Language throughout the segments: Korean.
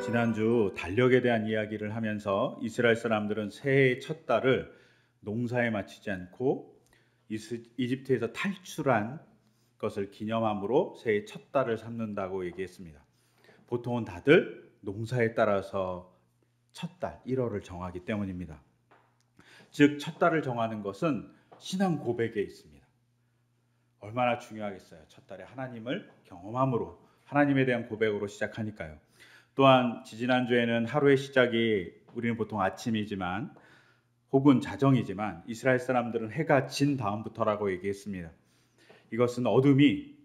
지난주 달력에 대한 이야기를 하면서 이스라엘 사람들은 새해의 첫 달을 농사에 마치지 않고 이집트에서 탈출한 것을 기념함으로 새해의 첫 달을 삼는다고 얘기했습니다. 보통은 다들 농사에 따라서 첫 달, 1월을 정하기 때문입니다. 즉, 첫 달을 정하는 것은 신앙 고백에 있습니다. 얼마나 중요하겠어요. 첫 달에 하나님을 경험함으로, 하나님에 대한 고백으로 시작하니까요. 또한 지지난주에는 하루의 시작이 우리는 보통 아침이지만 혹은 자정이지만 이스라엘 사람들은 해가 진 다음부터라고 얘기했습니다. 이것은 어둠이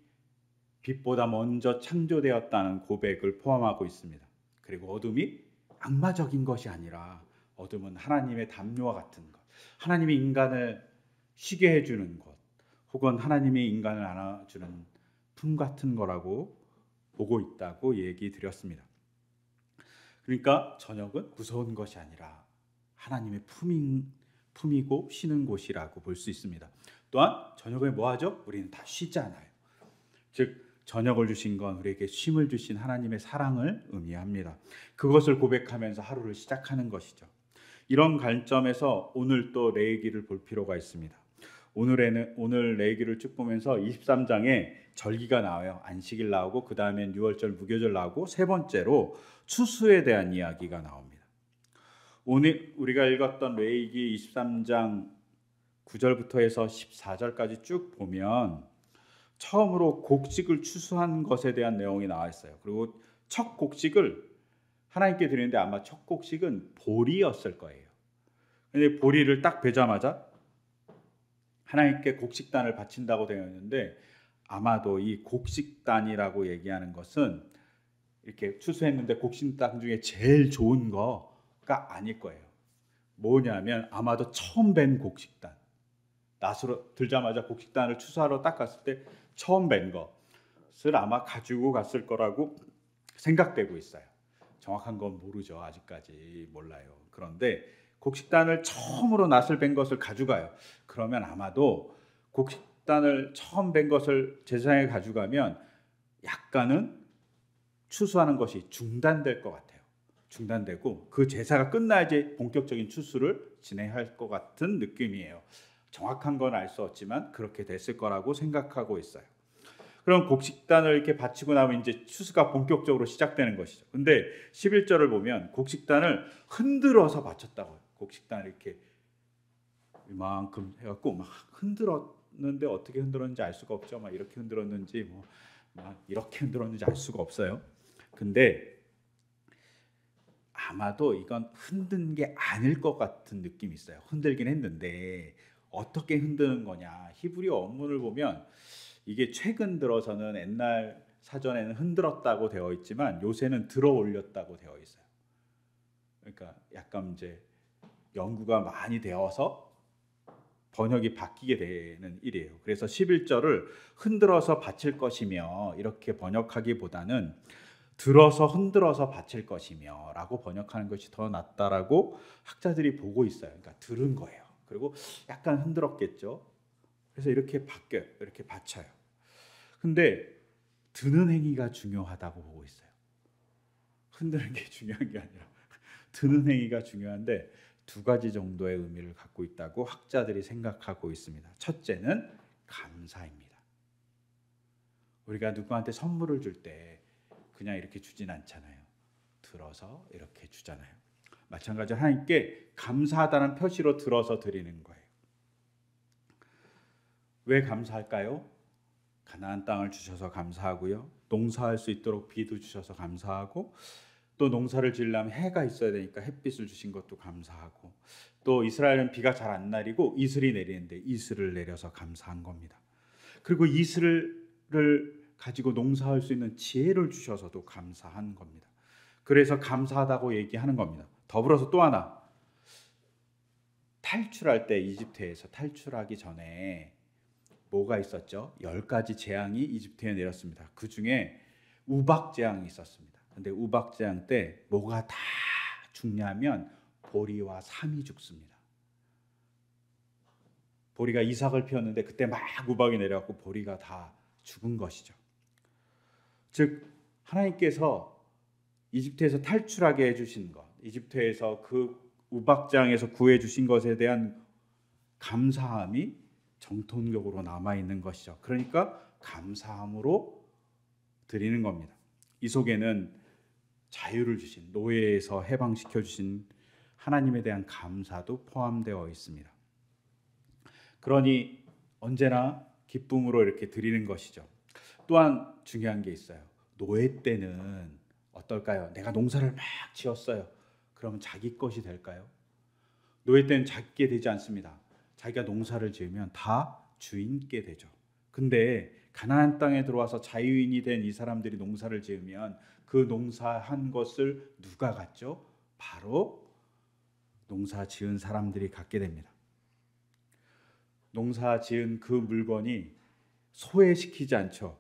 빛보다 먼저 창조되었다는 고백을 포함하고 있습니다. 그리고 어둠이 악마적인 것이 아니라 어둠은 하나님의 담요와 같은 것, 하나님이 인간을 쉬게 해주는 것, 혹은 하나님이 인간을 안아주는 품 같은 거라고 보고 있다고 얘기 드렸습니다. 그러니까 저녁은 무서운 것이 아니라 하나님의 품이고 쉬는 곳이라고 볼 수 있습니다. 또한 저녁에 뭐 하죠? 우리는 다 쉬잖아요. 즉 저녁을 주신 건 우리에게 쉼을 주신 하나님의 사랑을 의미합니다. 그것을 고백하면서 하루를 시작하는 것이죠. 이런 관점에서 오늘 또 레위기를 볼 필요가 있습니다. 오늘 레위기를 쭉 보면서 23장에 절기가 나와요. 안식일 나오고 그 다음엔 유월절, 무교절 나오고 세 번째로 추수에 대한 이야기가 나옵니다. 오늘 우리가 읽었던 레위기 23장 9절부터 해서 14절까지 쭉 보면 처음으로 곡식을 추수한 것에 대한 내용이 나와 있어요. 그리고 첫 곡식을 하나님께 드리는데 아마 첫 곡식은 보리였을 거예요. 근데 보리를 딱 베자마자 하나님께 곡식단을 바친다고 되어 있는데 아마도 이 곡식단이라고 얘기하는 것은 이렇게 추수했는데 곡식단 중에 제일 좋은 거가 아닐 거예요. 뭐냐면 아마도 처음 뵌 곡식단, 낫으로 들자마자 곡식단을 추수하러 딱 갔을 때 처음 뵌 것을 아마 가지고 갔을 거라고 생각되고 있어요. 정확한 건 모르죠. 아직까지 몰라요. 그런데 곡식단을 처음으로 낫을 뵌 것을 가져가요. 그러면 아마도 곡식단을 처음 뵌 것을 제사장에 가져가면 약간은 추수하는 것이 중단될 것 같아요. 중단되고 그 제사가 끝나야지 본격적인 추수를 진행할 것 같은 느낌이에요. 정확한 건 알 수 없지만 그렇게 됐을 거라고 생각하고 있어요. 그럼 곡식단을 이렇게 바치고 나면 이제 추수가 본격적으로 시작되는 것이죠. 근데 11절을 보면 곡식단을 흔들어서 바쳤다고요. 곡식단을 이렇게 이만큼 해갖고 막 흔들었는데 어떻게 흔들었는지 알 수가 없죠. 막 이렇게 흔들었는지 막 이렇게 흔들었는지 알 수가 없어요. 근데 아마도 이건 흔든 게 아닐 것 같은 느낌이 있어요. 흔들긴 했는데 어떻게 흔드는 거냐. 히브리어 원문을 보면 이게 최근 들어서는 옛날 사전에는 흔들었다고 되어 있지만 요새는 들어 올렸다고 되어 있어요. 그러니까 약간 이제 연구가 많이 되어서 번역이 바뀌게 되는 일이에요. 그래서 11절을 흔들어서 바칠 것이며 이렇게 번역하기보다는 들어서 흔들어서 바칠 것이며 라고 번역하는 것이 더 낫다라고 학자들이 보고 있어요. 그러니까 들은 거예요. 그리고 약간 흔들었겠죠. 그래서 이렇게 바뀌어요. 이렇게 바쳐요. 근데 드는 행위가 중요하다고 보고 있어요. 흔드는 게 중요한 게 아니라 드는 행위가 중요한데 두 가지 정도의 의미를 갖고 있다고 학자들이 생각하고 있습니다. 첫째는 감사입니다. 우리가 누구한테 선물을 줄 때 그냥 이렇게 주진 않잖아요. 들어서 이렇게 주잖아요. 마찬가지로 하나님께 감사하다는 표시로 들어서 드리는 거예요. 왜 감사할까요? 가나안 땅을 주셔서 감사하고요. 농사할 수 있도록 비도 주셔서 감사하고 또 농사를 지으려면 해가 있어야 되니까 햇빛을 주신 것도 감사하고 또 이스라엘은 비가 잘 안 내리고 이슬이 내리는데 이슬을 내려서 감사한 겁니다. 그리고 이슬을 가지고 농사할 수 있는 지혜를 주셔서도 감사한 겁니다. 그래서 감사하다고 얘기하는 겁니다. 더불어서 또 하나 탈출할 때 이집트에서 탈출하기 전에 뭐가 있었죠? 10가지 재앙이 이집트에 내렸습니다. 그 중에 우박 재앙이 있었습니다. 근데 우박 재앙 때 뭐가 다 죽냐면 보리와 삼이 죽습니다. 보리가 이삭을 피웠는데 그때 막 우박이 내려갖고 보리가 다 죽은 것이죠. 즉 하나님께서 이집트에서 탈출하게 해주신 것, 이집트에서 그 우박장에서 구해주신 것에 대한 감사함이 정통적으로 남아있는 것이죠. 그러니까 감사함으로 드리는 겁니다. 이 속에는 자유를 주신, 노예에서 해방시켜 주신 하나님에 대한 감사도 포함되어 있습니다. 그러니 언제나 기쁨으로 이렇게 드리는 것이죠. 또한 중요한 게 있어요. 노예 때는 어떨까요? 내가 농사를 막 지었어요. 그러면 자기 것이 될까요? 노예 때는 자기게 되지 않습니다. 자기가 농사를 지으면 다 주인께 되죠. 근데 가나안 땅에 들어와서 자유인이 된 이 사람들이 농사를 지으면 그 농사한 것을 누가 갖죠? 바로 농사 지은 사람들이 갖게 됩니다. 농사 지은 그 물건이 소외시키지 않죠.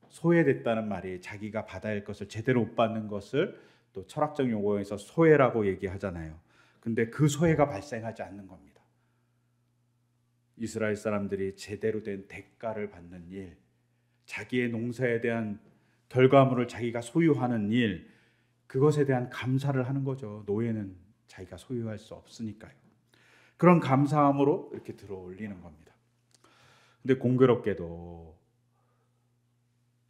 소외됐다는 말이 자기가 받아야 할 것을 제대로 못 받는 것을 또 철학적 용어에서 소외라고 얘기하잖아요. 근데 그 소외가 발생하지 않는 겁니다. 이스라엘 사람들이 제대로 된 대가를 받는 일, 자기의 농사에 대한 결과물을 자기가 소유하는 일, 그것에 대한 감사를 하는 거죠. 노예는 자기가 소유할 수 없으니까요. 그런 감사함으로 이렇게 들어 올리는 겁니다. 근데 공교롭게도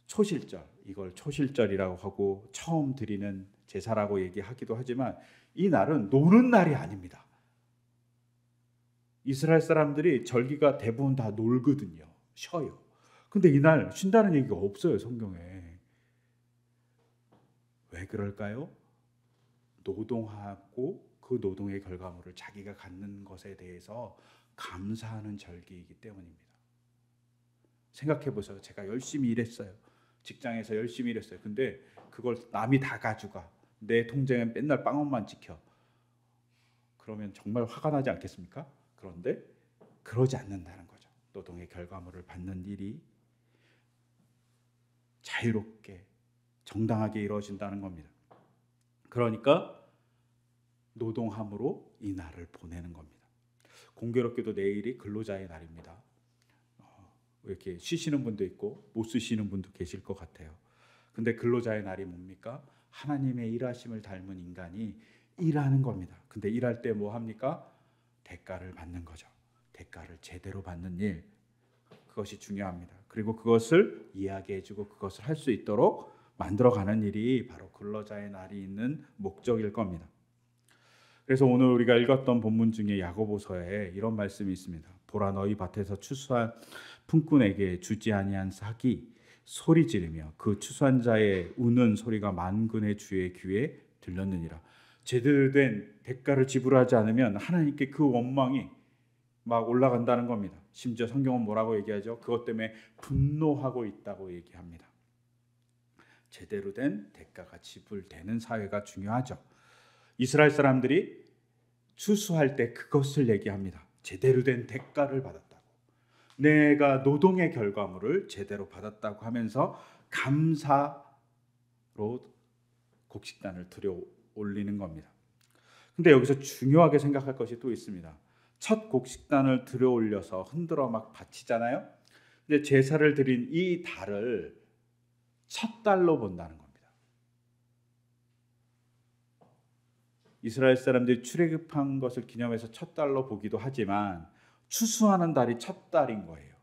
초실절, 이걸 초실절이라고 하고 처음 드리는 제사라고 얘기하기도 하지만 이 날은 노는 날이 아닙니다. 이스라엘 사람들이 절기가 대부분 다 놀거든요. 쉬어요. 근데 이날 쉰다는 얘기가 없어요, 성경에. 왜 그럴까요? 노동하고 그 노동의 결과물을 자기가 갖는 것에 대해서 감사하는 절기이기 때문입니다. 생각해 보세요. 제가 열심히 일했어요. 직장에서 열심히 일했어요. 근데 그걸 남이 다 가져가. 내 통장엔 맨날 빵원만 찍혀. 그러면 정말 화가 나지 않겠습니까? 그런데 그러지 않는다는 거죠. 노동의 결과물을 받는 일이 자유롭게 정당하게 이루어진다는 겁니다. 그러니까 노동함으로 이 날을 보내는 겁니다. 공교롭게도 내일이 근로자의 날입니다. 이렇게 쉬시는 분도 있고 못 쉬시는 분도 계실 것 같아요. 근데 근로자의 날이 뭡니까? 하나님의 일하심을 닮은 인간이 일하는 겁니다. 근데 일할 때 뭐 합니까? 대가를 받는 거죠. 대가를 제대로 받는 일, 그것이 중요합니다. 그리고 그것을 이야기해주고 그것을 할 수 있도록 만들어가는 일이 바로 근로자의 날이 있는 목적일 겁니다. 그래서 오늘 우리가 읽었던 본문 중에 야고보서에 이런 말씀이 있습니다. 보라, 너희 밭에서 추수한 품꾼에게 주지 아니한 삭이 소리 지르며 그 추수한 자의 우는 소리가 만군의 주의 귀에 들렸느니라. 제대로 된 대가를 지불하지 않으면 하나님께 그 원망이 막 올라간다는 겁니다. 심지어 성경은 뭐라고 얘기하죠? 그것 때문에 분노하고 있다고 얘기합니다. 제대로 된 대가가 지불되는 사회가 중요하죠. 이스라엘 사람들이 추수할 때 그것을 얘기합니다. 제대로 된 대가를 받았다고. 내가 노동의 결과물을 제대로 받았다고 하면서 감사로 곡식단을 들여 올리는 겁니다. 근데 여기서 중요하게 생각할 것이 또 있습니다. 첫 곡식단을 들여 올려서 흔들어 막 바치잖아요. 근데 제사를 드린 이 달을 첫 달로 본다는 겁니다. 이스라엘 사람들이 출애굽한 것을 기념해서 첫 달로 보기도 하지만 추수하는 달이 첫 달인 거예요.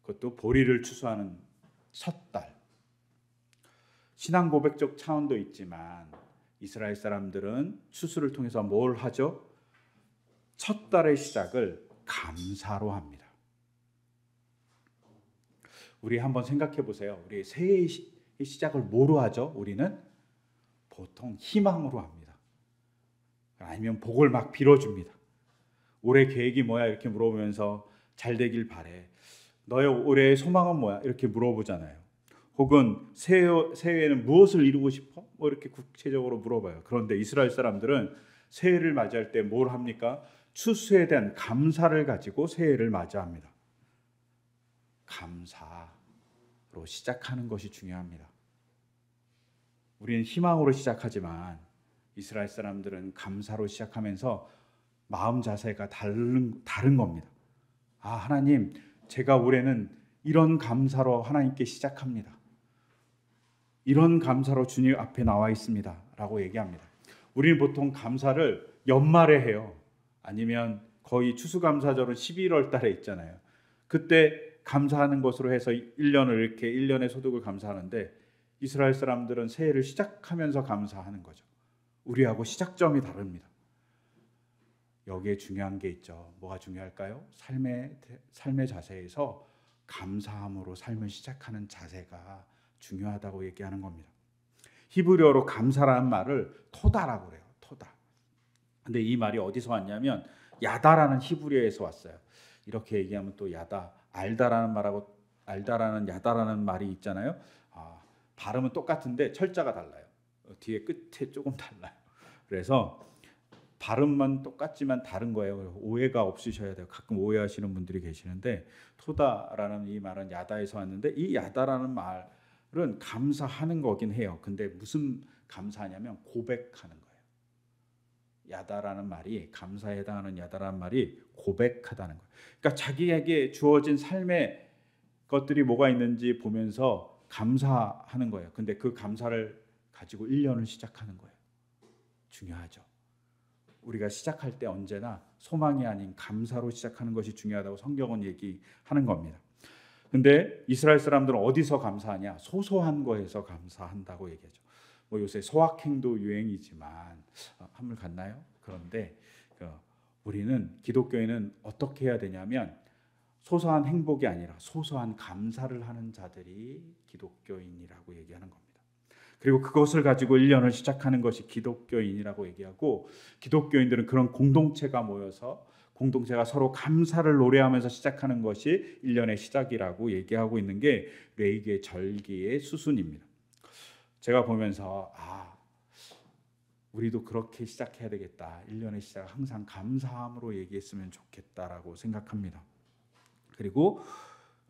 그것도 보리를 추수하는 첫 달. 신앙 고백적 차원도 있지만 이스라엘 사람들은 추수를 통해서 뭘 하죠? 첫 달의 시작을 감사로 합니다. 우리 한번 생각해 보세요. 우리 새해의 시작을 뭐로 하죠? 우리는 보통 희망으로 합니다. 아니면 복을 막 빌어줍니다. 올해 계획이 뭐야? 이렇게 물어보면서 잘 되길 바래. 너의 올해의 소망은 뭐야? 이렇게 물어보잖아요. 혹은 새해에는 무엇을 이루고 싶어? 뭐 이렇게 구체적으로 물어봐요. 그런데 이스라엘 사람들은 새해를 맞이할 때 뭘 합니까? 추수에 대한 감사를 가지고 새해를 맞이합니다. 감사로 시작하는 것이 중요합니다. 우리는 희망으로 시작하지만 이스라엘 사람들은 감사로 시작하면서 마음 자세가 다른 겁니다. 아, 하나님, 제가 올해는 이런 감사로 하나님께 시작합니다. 이런 감사로 주님 앞에 나와 있습니다 라고 얘기합니다. 우리는 보통 감사를 연말에 해요. 아니면 거의 추수감사절은 11월 달에 있잖아요. 그때 감사하는 것으로 해서 1년을 이렇게 1년의 소득을 감사하는데, 이스라엘 사람들은 새해를 시작하면서 감사하는 거죠. 우리하고 시작점이 다릅니다. 여기에 중요한 게 있죠. 뭐가 중요할까요? 삶의 자세에서 감사함으로 삶을 시작하는 자세가 중요하다고 얘기하는 겁니다. 히브리어로 감사라는 말을 토다라고 그래요. 토다. 근데 이 말이 어디서 왔냐면 야다라는 히브리어에서 왔어요. 이렇게 얘기하면 또 야다, 알다라는 말하고 알다라는 야다라는 말이 있잖아요. 발음은 똑같은데 철자가 달라요. 뒤에 끝에 조금 달라요. 그래서 발음만 똑같지만 다른 거예요. 오해가 없으셔야 돼요. 가끔 오해하시는 분들이 계시는데, 토다라는 이 말은 야다에서 왔는데, 이 야다라는 말은 감사하는 거긴 해요. 근데 무슨 감사냐면 고백하는 거예요. 야다라는 말이, 감사에 해당하는 야다라는 말이 고백하다는 거예요. 그러니까 자기에게 주어진 삶의 것들이 뭐가 있는지 보면서 감사하는 거예요. 근데 그 감사를 가지고 1년을 시작하는 거예요. 중요하죠. 우리가 시작할 때 언제나 소망이 아닌 감사로 시작하는 것이 중요하다고 성경은 얘기하는 겁니다. 근데 이스라엘 사람들은 어디서 감사하냐? 소소한 거에서 감사한다고 얘기하죠. 뭐 요새 소확행도 유행이지만 한물 갔나요? 그런데 우리는, 기독교인은 어떻게 해야 되냐면 소소한 행복이 아니라 소소한 감사를 하는 자들이 기독교인이라고 얘기하는 겁니다. 그리고 그것을 가지고 1년을 시작하는 것이 기독교인이라고 얘기하고, 기독교인들은 그런 공동체가 모여서 공동체가 서로 감사를 노래하면서 시작하는 것이 1년의 시작이라고 얘기하고 있는 게 레위기의 절기의 수순입니다. 제가 보면서 우리도 그렇게 시작해야 되겠다. 1년의 시작을 항상 감사함으로 얘기했으면 좋겠다라고 생각합니다. 그리고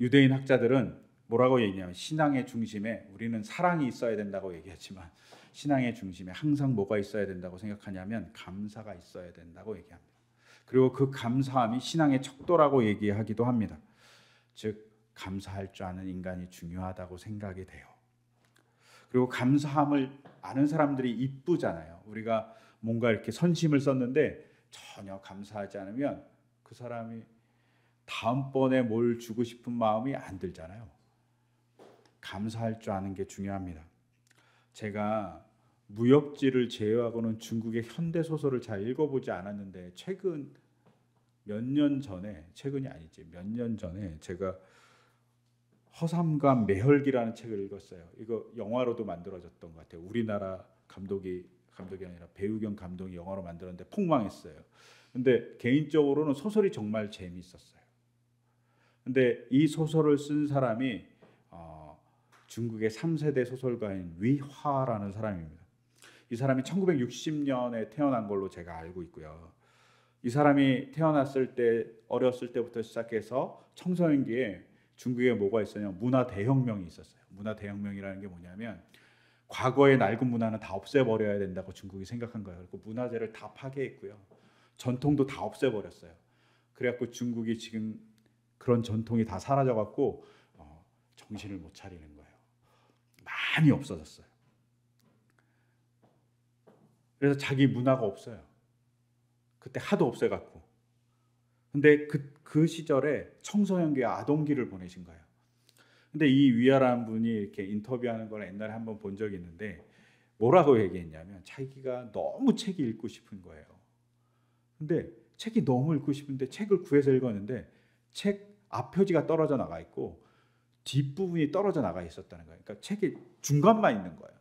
유대인 학자들은 뭐라고 얘기하냐면, 신앙의 중심에, 우리는 사랑이 있어야 된다고 얘기하지만 신앙의 중심에 항상 뭐가 있어야 된다고 생각하냐면 감사가 있어야 된다고 얘기합니다. 그리고 그 감사함이 신앙의 척도라고 얘기하기도 합니다. 즉 감사할 줄 아는 인간이 중요하다고 생각이 돼요. 그리고 감사함을 아는 사람들이 이쁘잖아요. 우리가 뭔가 이렇게 선심을 썼는데 전혀 감사하지 않으면 그 사람이 다음번에 뭘 주고 싶은 마음이 안 들잖아요. 감사할 줄 아는 게 중요합니다. 제가 무협지를 제외하고는 중국의 현대 소설을 잘 읽어보지 않았는데, 몇 년 전에 제가 허삼관 매혈기라는 책을 읽었어요. 이거 영화로도 만들어졌던 것 같아요. 우리나라 감독이 아니라 배우경 감독이 영화로 만들었는데 폭망했어요. 근데 개인적으로는 소설이 정말 재미있었어요. 근데 이 소설을 쓴 사람이 중국의 3세대 소설가인 위화라는 사람입니다. 이 사람이 1960년에 태어난 걸로 제가 알고 있고요. 이 사람이 태어났을 때, 어렸을 때부터 시작해서 청소년기에 중국에 뭐가 있었냐면 문화 대혁명이 있었어요. 문화 대혁명이라는 게 뭐냐면 과거의 낡은 문화는 다 없애버려야 된다고 중국이 생각한 거예요. 그리고 문화재를 다 파괴했고요. 전통도 다 없애버렸어요. 그래갖고 중국이 지금 그런 전통이 다 사라져갖고 정신을 못 차리는 거예요. 많이 없어졌어요. 그래서 자기 문화가 없어요. 그때 하도 없애갖고. 근데 그 시절에 청소년기에 아동기를 보내신 거예요. 근데 이 위아라는 분이 이렇게 인터뷰하는 걸 옛날에 한번 본 적이 있는데, 뭐라고 얘기했냐면 자기가 너무 책이 읽고 싶은 거예요. 근데 책이 너무 읽고 싶은데 책을 구해서 읽었는데 책 앞표지가 떨어져 나가 있고 뒷부분이 떨어져 나가 있었다는 거예요. 그러니까 책이 중간만 있는 거예요.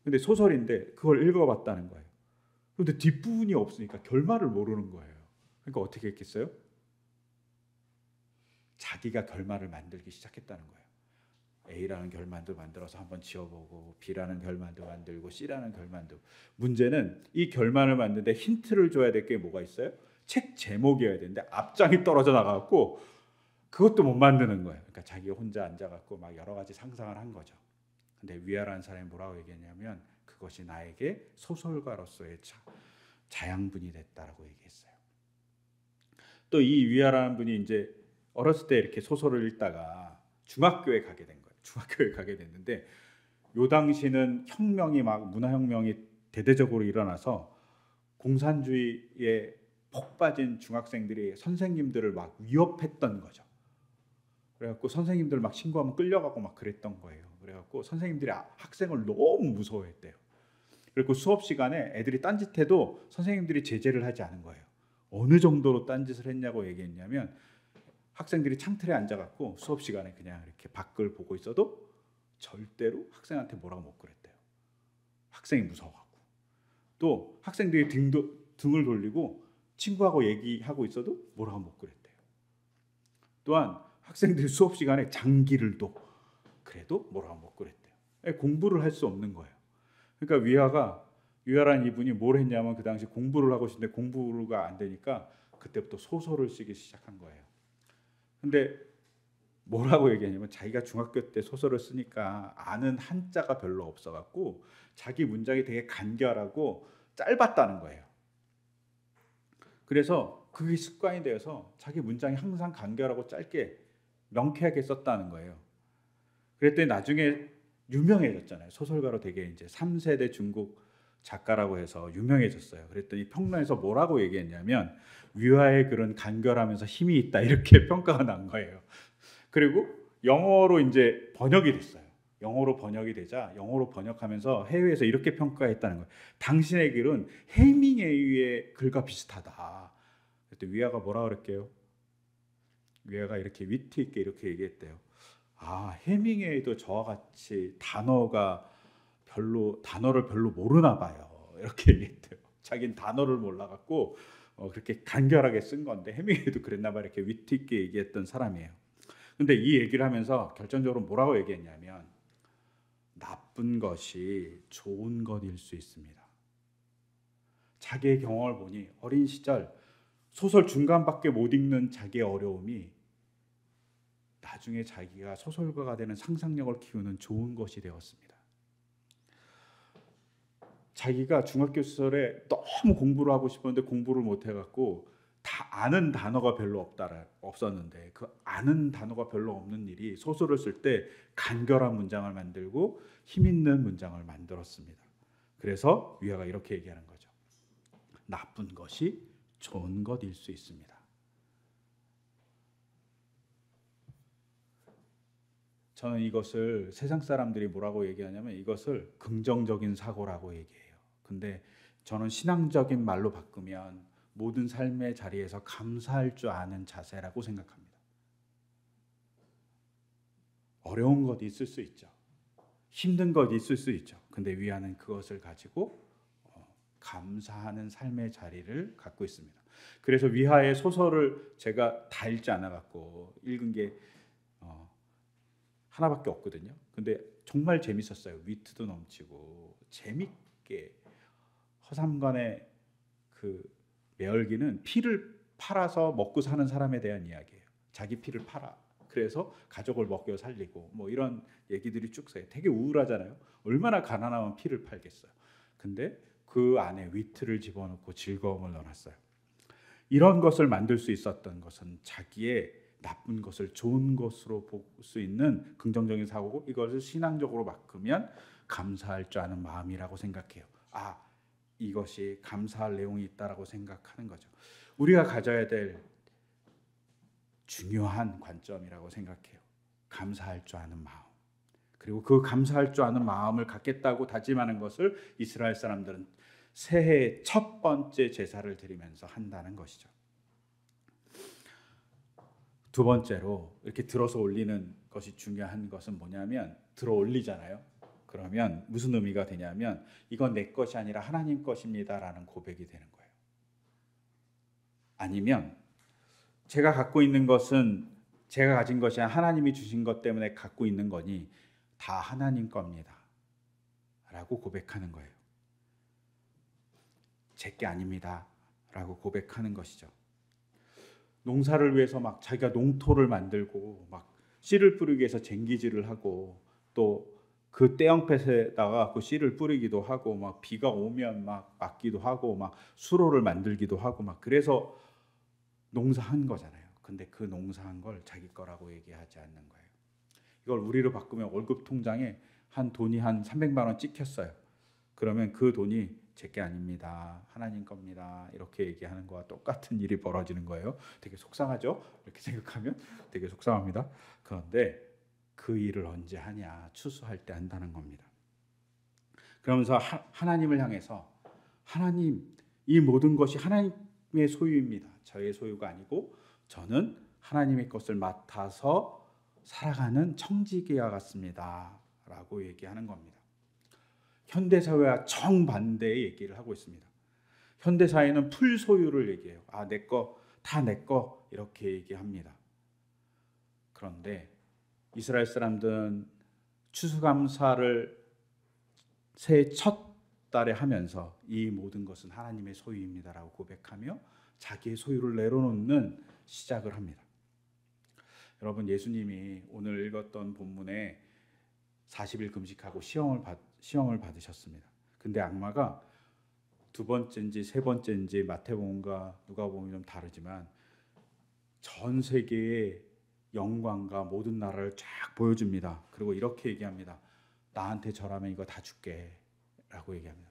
근데 소설인데 그걸 읽어봤다는 거예요. 근데 뒷부분이 없으니까 결말을 모르는 거예요. 그러니까 어떻게 했겠어요? 자기가 결말을 만들기 시작했다는 거예요. A라는 결말도 만들어서 한번 지어보고, B라는 결말도 만들고, C라는 결말도. 문제는 이 결말을 만드는데 힌트를 줘야 될 게 뭐가 있어요? 책 제목이어야 되는데 앞장이 떨어져 나가고 그것도 못 만드는 거예요. 그러니까 자기 혼자 앉아갖고 막 여러 가지 상상을 한 거죠. 근데 위아라는 사람이 뭐라고 얘기했냐면 그것이 나에게 소설가로서의 자양분이 됐다라고 얘기했어요. 또 이 위아라는 분이 이제 어렸을 때 이렇게 소설을 읽다가 중학교에 가게 된 거예요. 중학교에 가게 됐는데 요 당시는 혁명이 막 문화혁명이 대대적으로 일어나서 공산주의에 폭 빠진 중학생들이 선생님들을 막 위협했던 거죠. 그래갖고 선생님들 막 신고하면 끌려가고 막 그랬던 거예요. 그래갖고 선생님들이 학생을 너무 무서워했대요. 그리고 수업 시간에 애들이 딴짓해도 선생님들이 제재를 하지 않은 거예요. 어느 정도로 딴짓을 했냐고 얘기했냐면 학생들이 창틀에 앉아갖고 수업 시간에 그냥 이렇게 밖을 보고 있어도 절대로 학생한테 뭐라고 못 그랬대요. 학생이 무서워하고. 또 학생들이 등을 돌리고 친구하고 얘기하고 있어도 뭐라고 못 그랬대요. 또한 학생들이 수업 시간에 장기를 둬 그래도 뭐라고 못 그랬대요. 공부를 할 수 없는 거예요. 그러니까 위아란 이분이 뭘 했냐면 그 당시 공부를 하고 싶은데 공부가 안 되니까 그때부터 소설을 쓰기 시작한 거예요. 근데 뭐라고 얘기하냐면 자기가 중학교 때 소설을 쓰니까 아는 한자가 별로 없어갖고 자기 문장이 되게 간결하고 짧았다는 거예요. 그래서 그게 습관이 되어서 자기 문장이 항상 간결하고 짧게 명쾌하게 썼다는 거예요. 그랬더니 나중에 유명해졌잖아요. 소설가로 되게 이제 3세대 중국 작가라고 해서 유명해졌어요. 그랬더니 평론에서 뭐라고 얘기했냐면 위화의 글은 간결하면서 힘이 있다 이렇게 평가가 난 거예요. 그리고 영어로 이제 번역이 됐어요. 영어로 번역이 되자 영어로 번역하면서 해외에서 이렇게 평가했다는 거예요. 당신의 글은 해밍웨이의 글과 비슷하다. 그때 위화가 뭐라 그랬게요? 위화가 이렇게 위트 있게 이렇게 얘기했대요. 해밍웨이도 저와 같이 단어를 별로 모르나 봐요. 이렇게 얘기했대요. 자기는 단어를 몰라갖고 그렇게 간결하게 쓴 건데 해밍웨이도 그랬나 봐 이렇게 위트 있게 얘기했던 사람이에요. 근데 이 얘기를 하면서 결정적으로 뭐라고 얘기했냐면 나쁜 것이 좋은 것일 수 있습니다. 자기의 경험을 보니 어린 시절 소설 중간밖에 못 읽는 자기의 어려움이 나중에 자기가 소설가가 되는 상상력을 키우는 좋은 것이 되었습니다. 자기가 중학교 시절에 너무 공부를 하고 싶었는데 공부를 못 해갖고 다 아는 단어가 별로 없었는데 그 아는 단어가 별로 없는 일이 소설을 쓸 때 간결한 문장을 만들고 힘 있는 문장을 만들었습니다. 그래서 위화가 이렇게 얘기하는 거죠. 나쁜 것이 좋은 것일 수 있습니다. 저는 이것을 세상 사람들이 뭐라고 얘기하냐면 이것을 긍정적인 사고라고 얘기해요. 근데 저는 신앙적인 말로 바꾸면 모든 삶의 자리에서 감사할 줄 아는 자세라고 생각합니다. 어려운 것 있을 수 있죠. 힘든 것 있을 수 있죠. 근데 위안은 그것을 가지고 감사하는 삶의 자리를 갖고 있습니다. 그래서 위하의 소설을 제가 다 읽지 않아갖고 읽은 게 하나밖에 없거든요. 근데 정말 재밌었어요. 위트도 넘치고 재밌게 허삼관의 그 매얼기는 피를 팔아서 먹고 사는 사람에 대한 이야기예요. 자기 피를 팔아. 그래서 가족을 먹여 살리고 뭐 이런 얘기들이 쭉 써요. 되게 우울하잖아요. 얼마나 가난하면 피를 팔겠어요. 근데 그 안에 위트를 집어넣고 즐거움을 넣어놨어요. 이런 것을 만들 수 있었던 것은 자기의 나쁜 것을 좋은 것으로 볼 수 있는 긍정적인 사고고 이것을 신앙적으로 바꾸면 감사할 줄 아는 마음이라고 생각해요. 이것이 감사할 내용이 있다라고 생각하는 거죠. 우리가 가져야 될 중요한 관점이라고 생각해요. 감사할 줄 아는 마음. 그리고 그 감사할 줄 아는 마음을 갖겠다고 다짐하는 것을 이스라엘 사람들은 새해 첫 번째 제사를 드리면서 한다는 것이죠. 두 번째로 이렇게 들어서 올리는 것이 중요한 것은 뭐냐면 들어 올리잖아요. 그러면 무슨 의미가 되냐면 이건 내 것이 아니라 하나님 것입니다라는 고백이 되는 거예요. 아니면 제가 갖고 있는 것은 제가 가진 것이 아니라 하나님이 주신 것 때문에 갖고 있는 거니 다 하나님 겁니다 라고 고백하는 거예요. 제게 아닙니다 라고 고백하는 것이죠. 농사를 위해서 막 자기가 농토를 만들고 막 씨를 뿌리기 위해서 쟁기질을 하고 또 그 떼영볕에다가 그 씨를 뿌리기도 하고 막 비가 오면 막 막기도 하고 막 수로를 만들기도 하고 막 그래서 농사한 거잖아요. 근데 그 농사한 걸 자기 거라고 얘기하지 않는 거예요. 이걸 우리로 바꾸면 월급 통장에 한 돈이 한 300만 원 찍혔어요. 그러면 그 돈이 제게 아닙니다. 하나님 겁니다. 이렇게 얘기하는 거와 똑같은 일이 벌어지는 거예요. 되게 속상하죠? 이렇게 생각하면 되게 속상합니다. 그런데 그 일을 언제 하냐? 추수할 때 한다는 겁니다. 그러면서 하나님을 향해서 하나님, 이 모든 것이 하나님의 소유입니다. 저의 소유가 아니고 저는 하나님의 것을 맡아서 살아가는 청지기와 같습니다. 라고 얘기하는 겁니다. 현대사회와 정반대의 얘기를 하고 있습니다. 현대사회는 풀소유를 얘기해요. 내 거, 다 내 거 이렇게 얘기합니다. 그런데 이스라엘 사람들은 추수감사를 새해 첫 달에 하면서 이 모든 것은 하나님의 소유입니다라고 고백하며 자기의 소유를 내려놓는 시작을 합니다. 여러분, 예수님이 오늘 읽었던 본문에 40일 금식하고 시험을 받으셨습니다. 근데 악마가 두 번째인지 세 번째인지 마태복음과 누가복음이 좀 다르지만 전 세계의 영광과 모든 나라를 쫙 보여줍니다. 그리고 이렇게 얘기합니다. 나한테 절하면 이거 다 줄게 라고 얘기합니다.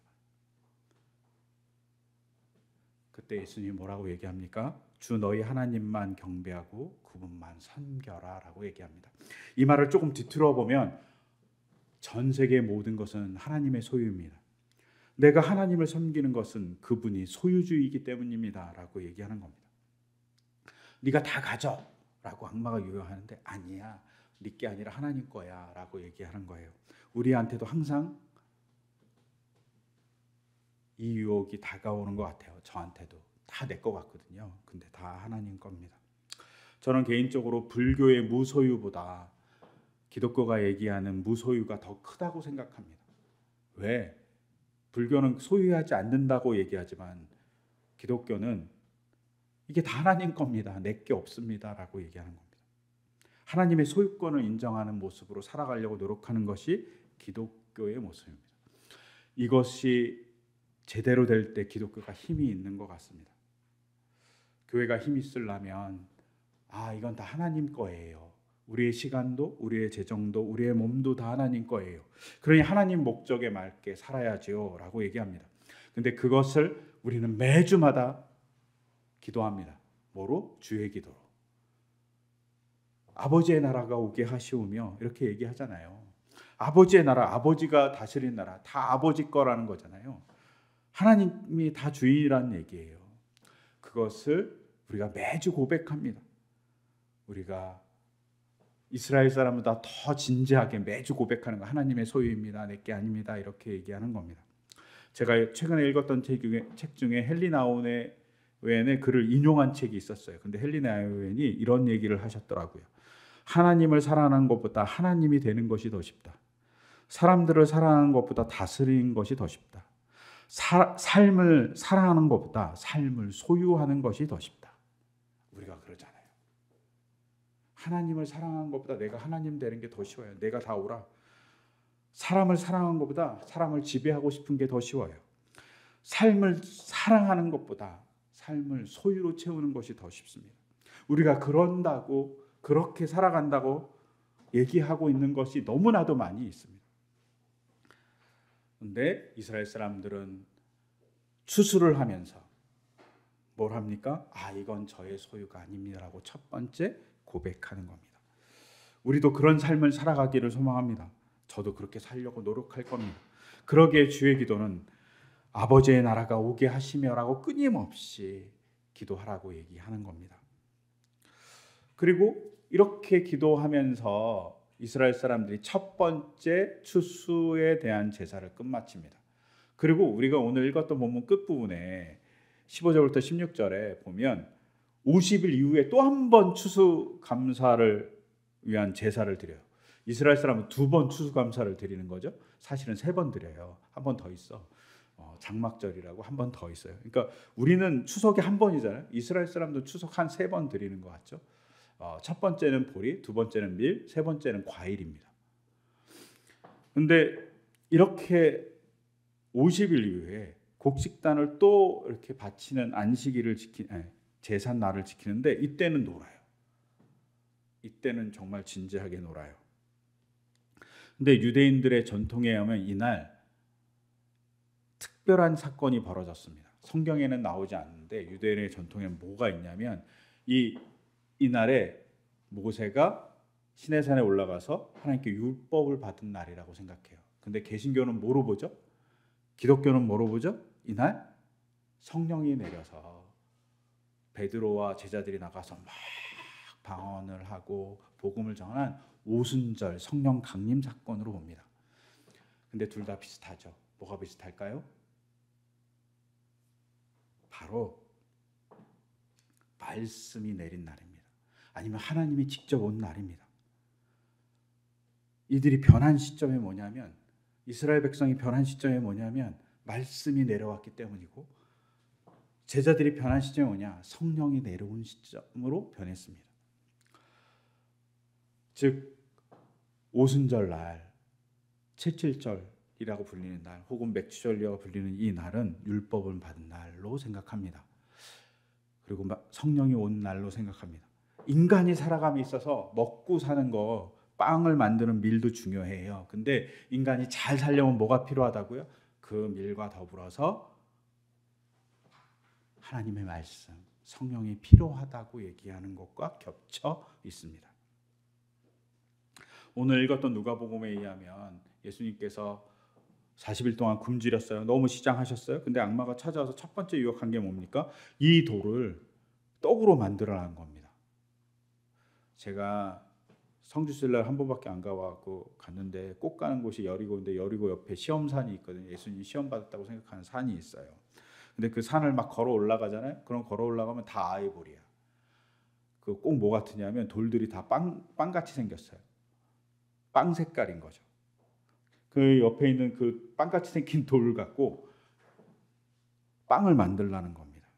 그때 예수님이 뭐라고 얘기합니까? 주 너희 하나님만 경배하고 그분만 섬겨라 라고 얘기합니다. 이 말을 조금 뒤틀어 보면 전 세계의 모든 것은 하나님의 소유입니다. 내가 하나님을 섬기는 것은 그분이 소유주의이기 때문입니다 라고 얘기하는 겁니다. 네가 다 가져 라고 악마가 유혹하는데 아니야, 네 게 아니라 하나님 거야 라고 얘기하는 거예요. 우리한테도 항상 이 유혹이 다가오는 것 같아요. 저한테도 다 내 거 같거든요. 근데 다 하나님 겁니다. 저는 개인적으로 불교의 무소유보다 기독교가 얘기하는 무소유가 더 크다고 생각합니다. 왜? 불교는 소유하지 않는다고 얘기하지만 기독교는 이게 다 하나님 겁니다. 내 게 없습니다 라고 얘기하는 겁니다. 하나님의 소유권을 인정하는 모습으로 살아가려고 노력하는 것이 기독교의 모습입니다. 이것이 제대로 될 때 기독교가 힘이 있는 것 같습니다. 교회가 힘이 있으려면 이건 다 하나님 거예요. 우리의 시간도, 우리의 재정도, 우리의 몸도 다 하나님 거예요. 그러니 하나님 목적에 맞게 살아야지요 라고 얘기합니다. 근데 그것을 우리는 매주마다 기도합니다. 뭐로? 주의 기도로. 아버지의 나라가 오게 하시오며 이렇게 얘기하잖아요. 아버지의 나라, 아버지가 다스린 나라, 다 아버지 거라는 거잖아요. 하나님이 다 주인이라는 얘기예요. 그것을 우리가 매주 고백합니다. 우리가 이스라엘 사람보다 더 진지하게 매주 고백하는 거, 하나님의 소유입니다. 내 게 아닙니다. 이렇게 얘기하는 겁니다. 제가 최근에 읽었던 책 중에 헨리 나우웬의 글을 인용한 책이 있었어요. 근데 헨리 나우웬이 이런 얘기를 하셨더라고요. 하나님을 사랑하는 것보다 하나님이 되는 것이 더 쉽다. 사람들을 사랑하는 것보다 다스리는 것이 더 쉽다. 삶을 사랑하는 것보다 삶을 소유하는 것이 더 쉽다. 우리가 그러잖아요. 하나님을 사랑하는 것보다 내가 하나님 되는 게 더 쉬워요. 내가 다 오라. 사람을 사랑하는 것보다 사람을 지배하고 싶은 게 더 쉬워요. 삶을 사랑하는 것보다 삶을 소유로 채우는 것이 더 쉽습니다. 우리가 그런다고, 그렇게 살아간다고 얘기하고 있는 것이 너무나도 많이 있습니다. 그런데 이스라엘 사람들은 추수를 하면서 뭘 합니까? 이건 저의 소유가 아닙니다라고 첫 번째 고백하는 겁니다. 우리도 그런 삶을 살아가기를 소망합니다. 저도 그렇게 살려고 노력할 겁니다. 그러기에 주의 기도는 아버지의 나라가 오게 하시며라고 끊임없이 기도하라고 얘기하는 겁니다. 그리고 이렇게 기도하면서 이스라엘 사람들이 첫 번째 추수에 대한 제사를 끝마칩니다. 그리고 우리가 오늘 읽었던 본문 끝부분에 15절부터 16절에 보면 50일 이후에 또 한 번 추수감사를 위한 제사를 드려요. 이스라엘 사람은 2번 추수감사를 드리는 거죠. 사실은 3번 드려요. 한 번 더 있어. 장막절이라고 한 번 더 있어요. 그러니까 우리는 추석이 한 번이잖아요. 이스라엘 사람도 추석 한 3번 드리는 것 같죠. 첫 번째는 보리, 두 번째는 밀, 세 번째는 과일입니다. 그런데 이렇게 50일 이후에 곡식단을 또 이렇게 바치는 안식일을 제삿 날을 지키는데 이때는 놀아요. 이때는 정말 진지하게 놀아요. 근데 유대인들의 전통에 의하면 이날 특별한 사건이 벌어졌습니다. 성경에는 나오지 않는데 유대인의 전통에 뭐가 있냐면 이날에 모세가 시내산에 올라가서 하나님께 율법을 받은 날이라고 생각해요. 근데 개신교는 뭐로 보죠? 기독교는 뭐로 보죠? 이날 성령이 내려서 베드로와 제자들이 나가서 막 방언을 하고 복음을 전한 오순절 성령 강림 사건으로 봅니다. 근데 둘 다 비슷하죠. 뭐가 비슷할까요? 바로 말씀이 내린 날입니다. 아니면 하나님이 직접 온 날입니다. 이들이 변한 시점이 뭐냐면, 이스라엘 백성이 변한 시점이 뭐냐면 말씀이 내려왔기 때문이고, 제자들이 변한 시점이 뭐냐? 성령이 내려온 시점으로 변했습니다. 즉 오순절날, 칠칠절이라고 불리는 날, 혹은 맥주절이라고 불리는 이 날은 율법을 받은 날로 생각합니다. 그리고 성령이 온 날로 생각합니다. 인간이 살아감에 있어서 먹고 사는 거, 빵을 만드는 밀도 중요해요. 근데 인간이 잘 살려면 뭐가 필요하다고요? 그 밀과 더불어서 하나님의 말씀, 성령이 필요하다고 얘기하는 것과 겹쳐 있습니다. 오늘 읽었던 누가복음에 의하면 예수님께서 40일 동안 굶주렸어요. 너무 시장하셨어요. 근데 악마가 찾아와서 첫 번째 유혹한 게 뭡니까? 이 돌을 떡으로 만들어라는 겁니다. 제가 성주신라 한 번밖에 안 가봐갖고 갔는데 꼭 가는 곳이 여리고인데, 여리고 옆에 시험산이 있거든요. 예수님이 시험 받았다고 생각하는 산이 있어요. 근데 그 산을 막 걸어 올라가잖아요. 그럼 걸어 올라가면 다 아이보리야. 그 꼭 뭐 같으냐면 돌들이 다 빵같이 생겼어요. 빵 색깔인 거죠. 그 옆에 있는 그 빵같이 생긴 돌을 갖고 빵을 만들라는 겁니다.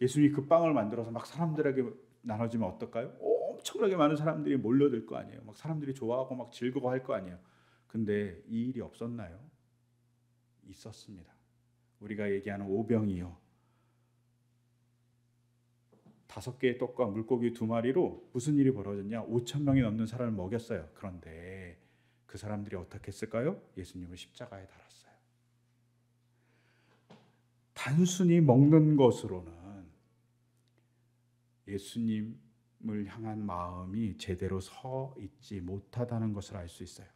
예수님이 그 빵을 만들어서 막 사람들에게 나눠주면 어떨까요? 엄청나게 많은 사람들이 몰려들 거 아니에요. 막 사람들이 좋아하고 막 즐거워할 거 아니에요. 근데 이 일이 없었나요? 있었습니다. 우리가 얘기하는 오병이요, 5개의 떡과 물고기 2마리로 무슨 일이 벌어졌냐? 5,000명이 넘는 사람을 먹였어요. 그런데 그 사람들이 어떻게 했을까요? 예수님을 십자가에 달았어요. 단순히 먹는 것으로는 예수님을 향한 마음이 제대로 서 있지 못하다는 것을 알 수 있어요.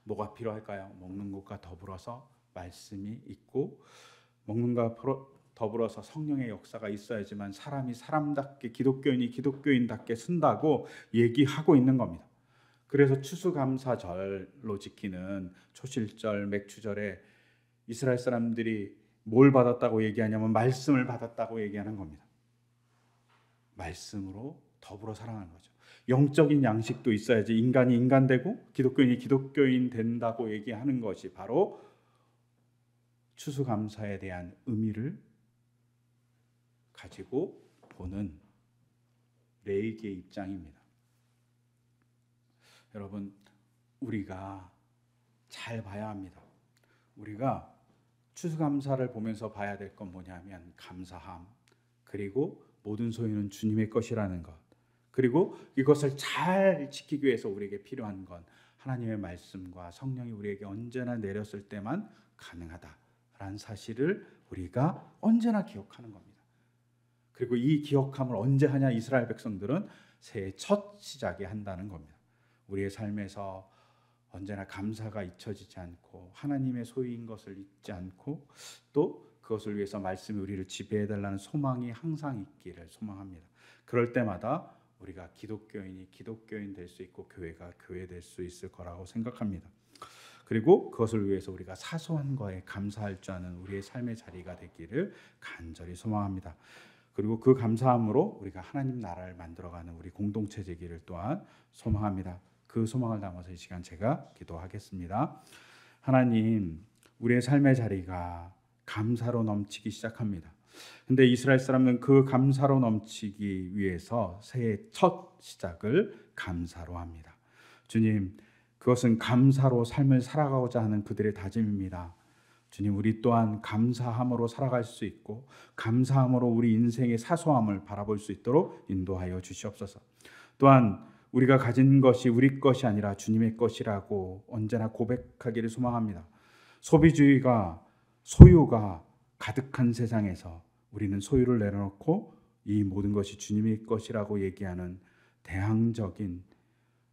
뭐가 필요할까요? 먹는 것과 더불어서 말씀이 있고, 먹는 것과 더불어서 성령의 역사가 있어야지만 사람이 사람답게, 기독교인이 기독교인답게 쓴다고 얘기하고 있는 겁니다. 그래서 추수감사절로 지키는 초실절, 맥주절에 이스라엘 사람들이 뭘 받았다고 얘기하냐면 말씀을 받았다고 얘기하는 겁니다. 말씀으로 더불어 살아가는 거죠. 영적인 양식도 있어야지 인간이 인간 되고 기독교인이 기독교인 된다고 얘기하는 것이 바로 추수감사에 대한 의미를 가지고 보는 레이기의 입장입니다. 여러분, 우리가 잘 봐야 합니다. 우리가 추수감사를 보면서 봐야 될 건 뭐냐면 감사함, 그리고 모든 소유는 주님의 것이라는 것, 그리고 이것을 잘 지키기 위해서 우리에게 필요한 건 하나님의 말씀과 성령이 우리에게 언제나 내렸을 때만 가능하다라는 사실을 우리가 언제나 기억하는 겁니다. 그리고 이 기억함을 언제 하냐? 이스라엘 백성들은 새해 첫 시작에 한다는 겁니다. 우리의 삶에서 언제나 감사가 잊혀지지 않고 하나님의 소유인 것을 잊지 않고 또 그것을 위해서 말씀이 우리를 지배해달라는 소망이 항상 있기를 소망합니다. 그럴 때마다 우리가 기독교인이 기독교인 될 수 있고 교회가 교회 될 수 있을 거라고 생각합니다. 그리고 그것을 위해서 우리가 사소한 거에 감사할 줄 아는 우리의 삶의 자리가 되기를 간절히 소망합니다. 그리고 그 감사함으로 우리가 하나님 나라를 만들어가는 우리 공동체 되기를 또한 소망합니다. 그 소망을 담아서 이 시간 제가 기도하겠습니다. 하나님, 우리의 삶의 자리가 감사로 넘치기 시작합니다. 근데 이스라엘 사람은 그 감사로 넘치기 위해서 새해 첫 시작을 감사로 합니다. 주님, 그것은 감사로 삶을 살아가고자 하는 그들의 다짐입니다. 주님, 우리 또한 감사함으로 살아갈 수 있고 감사함으로 우리 인생의 사소함을 바라볼 수 있도록 인도하여 주시옵소서. 또한 우리가 가진 것이 우리 것이 아니라 주님의 것이라고 언제나 고백하기를 소망합니다. 소비주의가 소유가 가득한 세상에서 우리는 소유를 내려놓고 이 모든 것이 주님의 것이라고 얘기하는 대항적인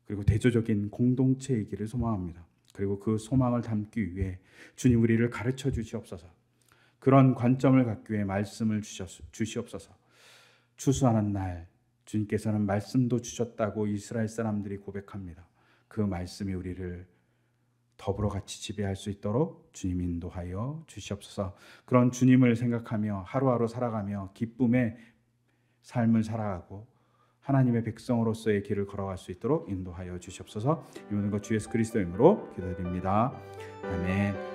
그리고 대조적인 공동체이기를 소망합니다. 그리고 그 소망을 담기 위해 주님 우리를 가르쳐 주시옵소서. 그런 관점을 갖기 위해 말씀을 주시옵소서. 추수하는 날 주님께서는 말씀도 주셨다고 이스라엘 사람들이 고백합니다. 그 말씀이 우리를 더불어 같이 지배할 수 있도록 주님 인도하여 주시옵소서. 그런 주님을 생각하며 하루하루 살아가며 기쁨의 삶을 살아가고 하나님의 백성으로서의 길을 걸어갈 수 있도록 인도하여 주시옵소서. 이 모든 것 주 예수 그리스도의 이름으로 기도드립니다. 아멘.